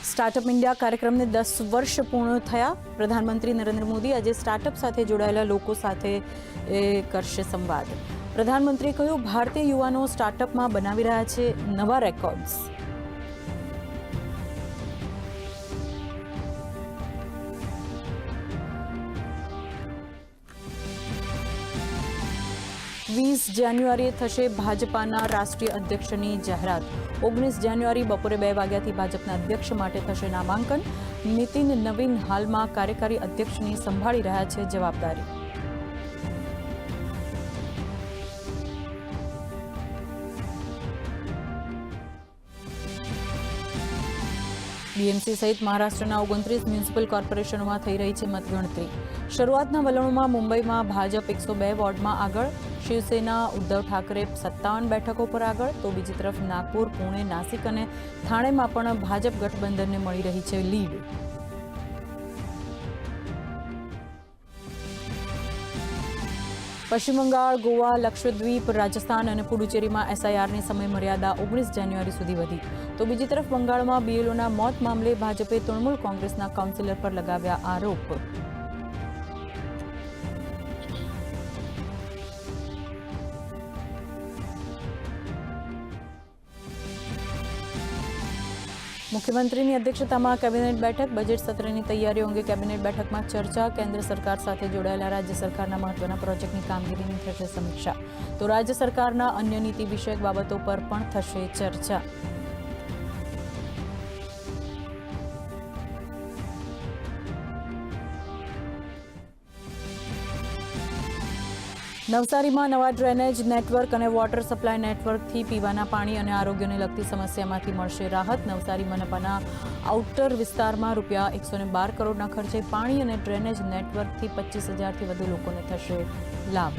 Startup India કાર્યક્રમને 10 વર્ષ પૂર્ણ થયા। પ્રધાનમંત્રી નરેન્દ્ર મોદી આજે સ્ટાર્ટઅપ સાથે જોડાયેલા લોકો સાથે કરશે સંવાદ। પ્રધાનમંત્રીએ કહ્યું, ભારતીય યુવાનો સ્ટાર્ટઅપમાં બનાવી રહ્યા છે નવા રેકોર્ડ્સ। વીસ જાન્યુઆરીએ થશે ભાજપાના રાષ્ટ્રીય અધ્યક્ષની જાહેરાત। 19 જાન્યુઆરી બપોરે 2 વાગ્યાથી ભાજપના અધ્યક્ષ માટે થશે નામાંકન। નીતિન નવીન હાલમાં કાર્યકારી અધ્યક્ષની સંભાળી રહ્યા છે જવાબદારી। બીએમસી સહિત મહારાષ્ટ્રના 29 મ્યુનિસિપલ કોર્પોરેશનોમાં થઈ રહી છે મતગણતરી। શરૂઆતના વલણોમાં મુંબઈમાં ભાજપ 102 વોર્ડમાં આગળ, શિવસેના ઉદ્ધવ ઠાકરે 57 બેઠકો પર આગળ, તો બીજી તરફ નાગપુર, પુણે, નાસિક અને થાણેમાં પણ ભાજપ ગઠબંધનને મળી રહી છે લીડ। પશ્ચિમ બંગાળ, ગોવા, લક્ષદ્વીપ, રાજસ્થાન અને પુડુચેરીમાં એસઆઈઆરની સમય મર્યાદા 19 જાન્યુઆરી સુધી વધી, તો બીજી તરફ બંગાળમાં બીએલઓના મોત મામલે ભાજપે તૃણમૂલ કોંગ્રેસના કાઉન્સિલર પર લગાવ્યા આરોપ। મુખ્યમંત્રીની અધ્યક્ષતામાં કેબિનેટ બેઠક। બજેટ સત્રની તૈયારીઓ અંગે કેબિનેટ બેઠકમાં ચર્ચા। કેન્દ્ર સરકાર સાથે જોડાયેલા રાજ્ય સરકારના મહત્વના પ્રોજેક્ટની કામગીરીની થશે સમીક્ષા, તો રાજ્ય સરકારના અન્ય નીતિ વિષયક બાબતો પર પણ થશે ચર્ચા। નવસારીમાં નવા ડ્રેનેજ નેટવર્ક અને વોટર સપ્લાય નેટવર્કથી પીવાના પાણી અને આરોગ્યને લગતી સમસ્યામાંથી મળશે રાહત। નવસારી મનપાના આઉટર વિસ્તારમાં રૂપિયા 112 કરોડના ખર્ચે પાણી અને ડ્રેનેજ નેટવર્કથી 25,000થી વધુ લોકોને થશે લાભ।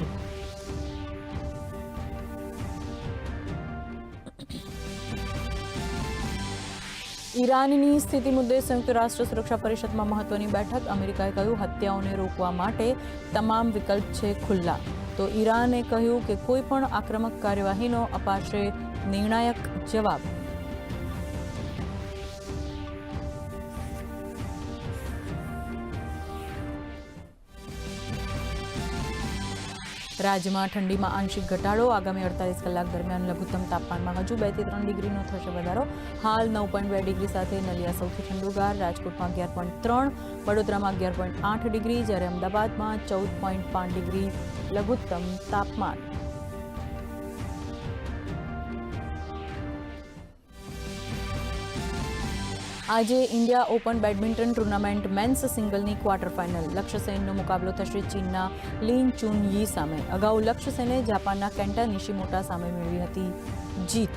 ઈરાનની સ્થિતિ મુદ્દે સંયુક્ત રાષ્ટ્ર સુરક્ષા પરિષદમાં મહત્વની બેઠક। અમેરિકાએ કહ્યું, હત્યાઓને રોકવા માટે તમામ વિકલ્પ છે ખુલ્લા, તો ઈરાને કહ્યું કે કોઈ પણ આક્રમક કાર્યવાહીનો અપાશે નિર્ણાયક જવાબ। રાજ્યમાં ઠંડીમાં આંશિક ઘટાડો। આગામી 48 કલાક દરમિયાન લઘુત્તમ તાપમાનમાં હજુ 2 થી 3 ડિગ્રીનો થશે વધારો। હાલ 9.2 ડિગ્રી સાથે નલિયા સૌથી ઠંડુગાર, રાજકોટમાં 11.3, વડોદરામાં 11.8 ડિગ્રી, જ્યારે અમદાવાદમાં 14.5 ડિગ્રી લઘુત્તમ તાપમાન। આજે India open badminton tournament men's સિંગલની ક્વાર્ટર ફાઇનલ। લક્ષ્ય સેનનો મુકાબલો થશે ચીનના લિન ચુન યી સામે। અગાઉ લક્ષ્ય સેને જાપાનના કેન્ટા નિશિમોટા સામે મેળવી હતી જીત।